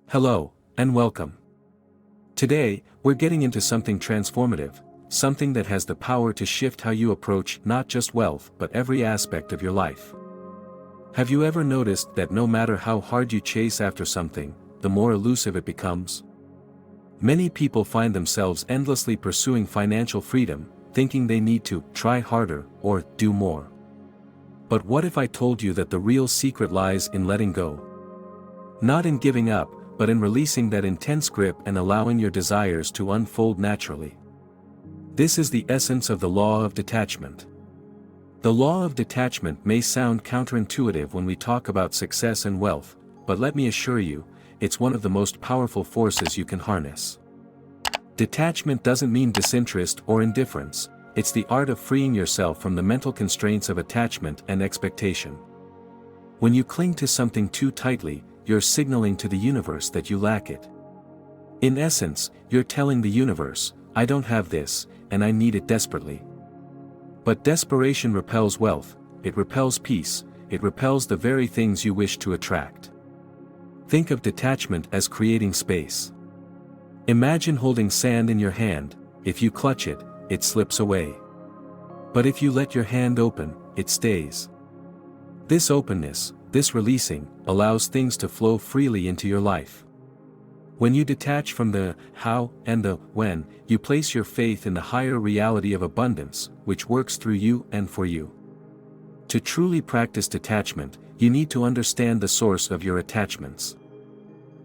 Hello, and welcome. Today, we're getting into something transformative, something that has the power to shift how you approach not just wealth but every aspect of your life. Have you ever noticed that no matter how hard you chase after something, the more elusive it becomes? Many people find themselves endlessly pursuing financial freedom, thinking they need to try harder or do more. But what if I told you that the real secret lies in letting go? Not in giving up, but in releasing that intense grip and allowing your desires to unfold naturally. This is the essence of the Law of Detachment. The Law of Detachment may sound counterintuitive when we talk about success and wealth, but let me assure you, it's one of the most powerful forces you can harness. Detachment doesn't mean disinterest or indifference, it's the art of freeing yourself from the mental constraints of attachment and expectation. When you cling to something too tightly, you're signaling to the universe that you lack it. In essence, you're telling the universe, I don't have this, and I need it desperately. But desperation repels wealth, it repels peace, it repels the very things you wish to attract. Think of detachment as creating space. Imagine holding sand in your hand, if you clutch it, it slips away. But if you let your hand open, it stays. This openness, this releasing, allows things to flow freely into your life. When you detach from the how and the when, you place your faith in the higher reality of abundance, which works through you and for you. To truly practice detachment, you need to understand the source of your attachments.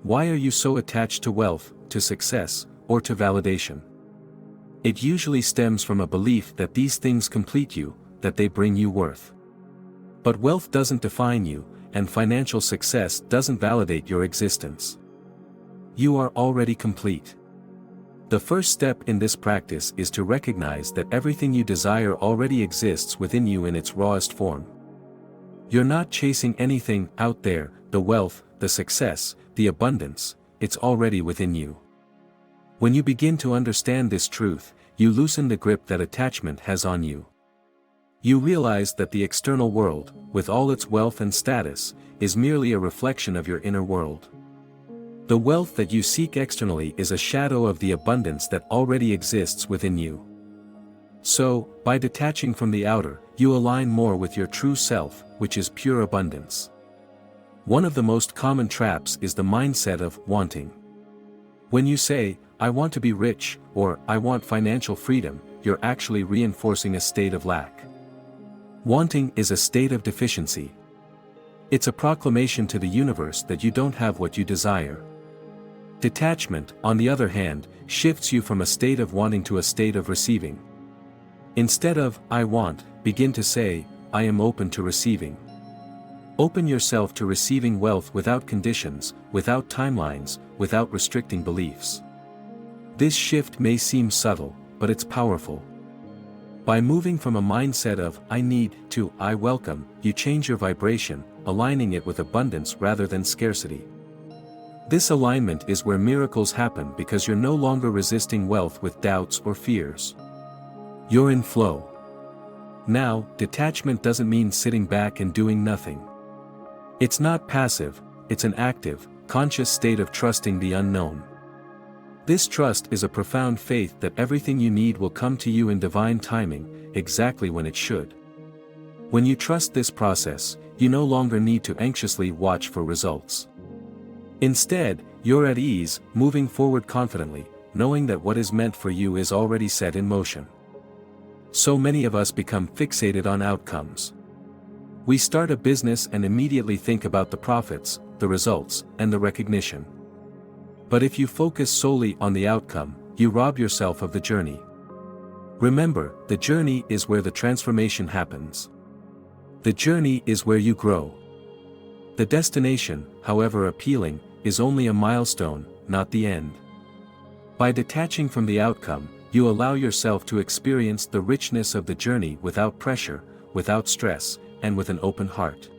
Why are you so attached to wealth, to success, or to validation? It usually stems from a belief that these things complete you, that they bring you worth. But wealth doesn't define you, and financial success doesn't validate your existence. You are already complete. The first step in this practice is to recognize that everything you desire already exists within you in its rawest form. You're not chasing anything out there, the wealth, the success, the abundance, it's already within you. When you begin to understand this truth, you loosen the grip that attachment has on you. You realize that the external world, with all its wealth and status, is merely a reflection of your inner world. The wealth that you seek externally is a shadow of the abundance that already exists within you. So, by detaching from the outer, you align more with your true self, which is pure abundance. One of the most common traps is the mindset of wanting. When you say, I want to be rich, or I want financial freedom, you're actually reinforcing a state of lack. Wanting is a state of deficiency. It's a proclamation to the universe that you don't have what you desire. Detachment, on the other hand, shifts you from a state of wanting to a state of receiving. Instead of, I want, begin to say, I am open to receiving. Open yourself to receiving wealth without conditions, without timelines, without restricting beliefs. This shift may seem subtle, but it's powerful. By moving from a mindset of, I need, to, I welcome, you change your vibration, aligning it with abundance rather than scarcity. This alignment is where miracles happen because you're no longer resisting wealth with doubts or fears. You're in flow. Now, detachment doesn't mean sitting back and doing nothing. It's not passive, it's an active, conscious state of trusting the unknown. This trust is a profound faith that everything you need will come to you in divine timing, exactly when it should. When you trust this process, you no longer need to anxiously watch for results. Instead, you're at ease, moving forward confidently, knowing that what is meant for you is already set in motion. So many of us become fixated on outcomes. We start a business and immediately think about the profits, the results, and the recognition. But if you focus solely on the outcome, you rob yourself of the journey. Remember, the journey is where the transformation happens. The journey is where you grow. The destination, however appealing, is only a milestone, not the end. By detaching from the outcome, you allow yourself to experience the richness of the journey without pressure, without stress, and with an open heart.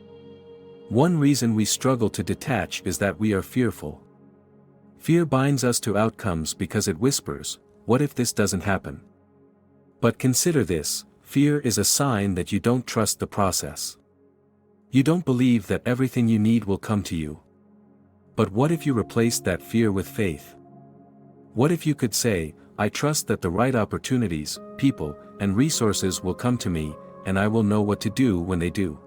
One reason we struggle to detach is that we are fearful. Fear binds us to outcomes because it whispers, what if this doesn't happen? But consider this, fear is a sign that you don't trust the process. You don't believe that everything you need will come to you. But what if you replaced that fear with faith? What if you could say, I trust that the right opportunities, people, and resources will come to me, and I will know what to do when they do?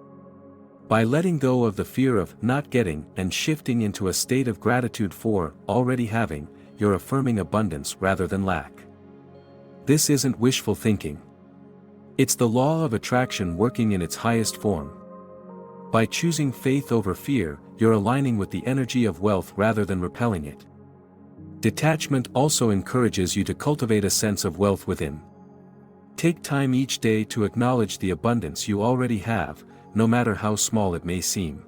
By letting go of the fear of not getting and shifting into a state of gratitude for already having, you're affirming abundance rather than lack. This isn't wishful thinking. It's the law of attraction working in its highest form. By choosing faith over fear, you're aligning with the energy of wealth rather than repelling it. Detachment also encourages you to cultivate a sense of wealth within. Take time each day to acknowledge the abundance you already have, no matter how small it may seem.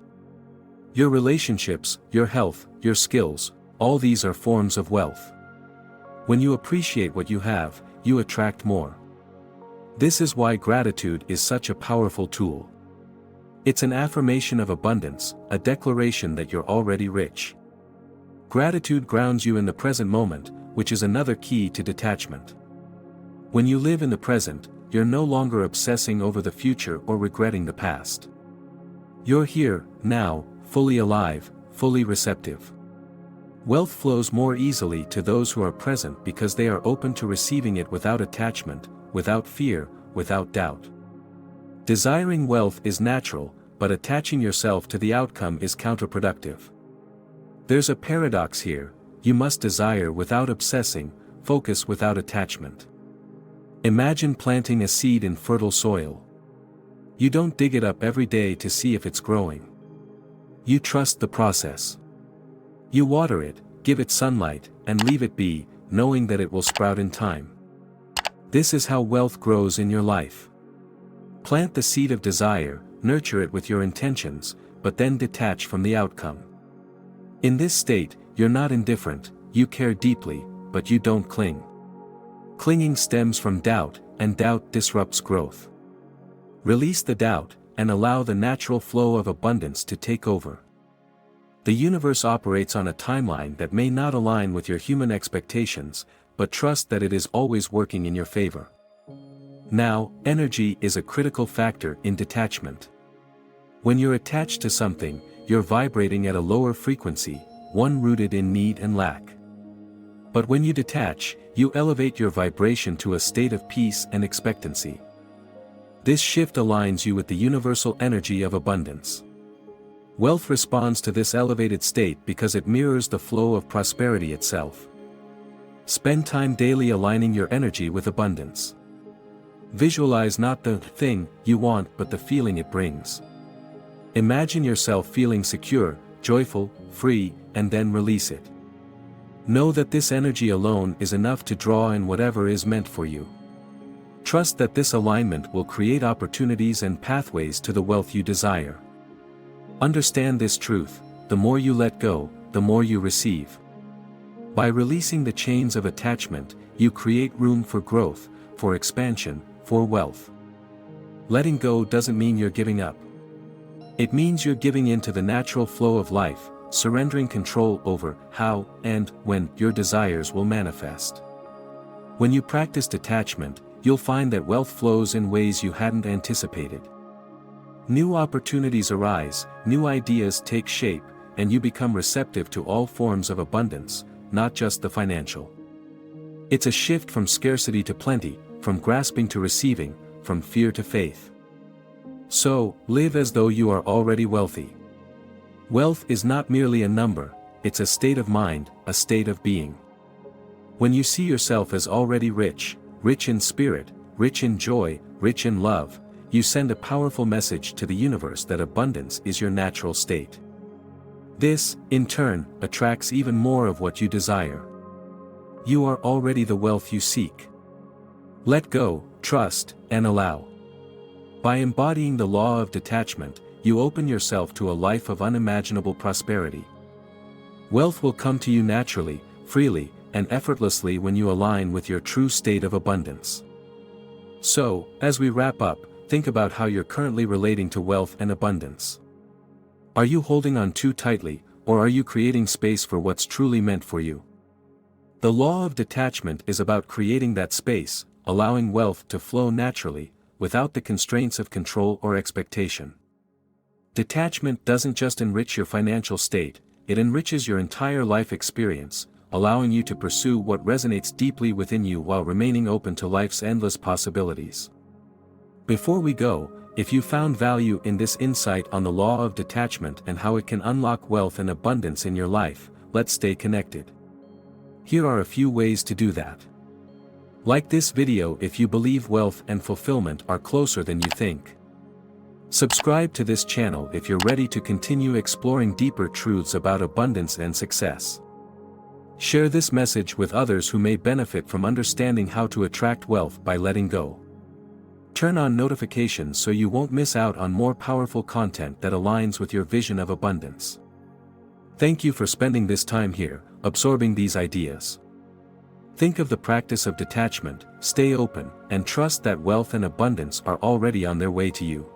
Your relationships, your health, your skills, all these are forms of wealth. When you appreciate what you have, you attract more. This is why gratitude is such a powerful tool. It's an affirmation of abundance, a declaration that you're already rich. Gratitude grounds you in the present moment, which is another key to detachment. When you live in the present, you're no longer obsessing over the future or regretting the past. You're here, now, fully alive, fully receptive. Wealth flows more easily to those who are present because they are open to receiving it without attachment, without fear, without doubt. Desiring wealth is natural, but attaching yourself to the outcome is counterproductive. There's a paradox here: you must desire without obsessing, focus without attachment. Imagine planting a seed in fertile soil. You don't dig it up every day to see if it's growing. You trust the process. You water it, give it sunlight, and leave it be, knowing that it will sprout in time. This is how wealth grows in your life. Plant the seed of desire, nurture it with your intentions, but then detach from the outcome. In this state, you're not indifferent, you care deeply, but you don't cling. Clinging stems from doubt, and doubt disrupts growth. Release the doubt, and allow the natural flow of abundance to take over. The universe operates on a timeline that may not align with your human expectations, but trust that it is always working in your favor. Now, energy is a critical factor in detachment. When you're attached to something, you're vibrating at a lower frequency, one rooted in need and lack. But when you detach, you elevate your vibration to a state of peace and expectancy. This shift aligns you with the universal energy of abundance. Wealth responds to this elevated state because it mirrors the flow of prosperity itself. Spend time daily aligning your energy with abundance. Visualize not the thing you want but the feeling it brings. Imagine yourself feeling secure, joyful, free, and then release it. Know that this energy alone is enough to draw in whatever is meant for you. Trust that this alignment will create opportunities and pathways to the wealth you desire. Understand this truth: the more you let go, the more you receive. By releasing the chains of attachment, you create room for growth, for expansion, for wealth. Letting go doesn't mean you're giving up. It means you're giving in to the natural flow of life, surrendering control over how and when your desires will manifest. When you practice detachment, you'll find that wealth flows in ways you hadn't anticipated. New opportunities arise, new ideas take shape, and you become receptive to all forms of abundance, not just the financial. It's a shift from scarcity to plenty, from grasping to receiving, from fear to faith. So, live as though you are already wealthy. Wealth is not merely a number, it's a state of mind, a state of being. When you see yourself as already rich, rich in spirit, rich in joy, rich in love, you send a powerful message to the universe that abundance is your natural state. This, in turn, attracts even more of what you desire. You are already the wealth you seek. Let go, trust, and allow. By embodying the law of detachment, you open yourself to a life of unimaginable prosperity. Wealth will come to you naturally, freely, and effortlessly when you align with your true state of abundance. So, as we wrap up, think about how you're currently relating to wealth and abundance. Are you holding on too tightly, or are you creating space for what's truly meant for you? The law of detachment is about creating that space, allowing wealth to flow naturally, without the constraints of control or expectation. Detachment doesn't just enrich your financial state, it enriches your entire life experience, allowing you to pursue what resonates deeply within you while remaining open to life's endless possibilities. Before we go, if you found value in this insight on the law of detachment and how it can unlock wealth and abundance in your life, let's stay connected. Here are a few ways to do that. Like this video if you believe wealth and fulfillment are closer than you think. Subscribe to this channel if you're ready to continue exploring deeper truths about abundance and success. Share this message with others who may benefit from understanding how to attract wealth by letting go. Turn on notifications so you won't miss out on more powerful content that aligns with your vision of abundance. Thank you for spending this time here, absorbing these ideas. Think of the practice of detachment, stay open, and trust that wealth and abundance are already on their way to you.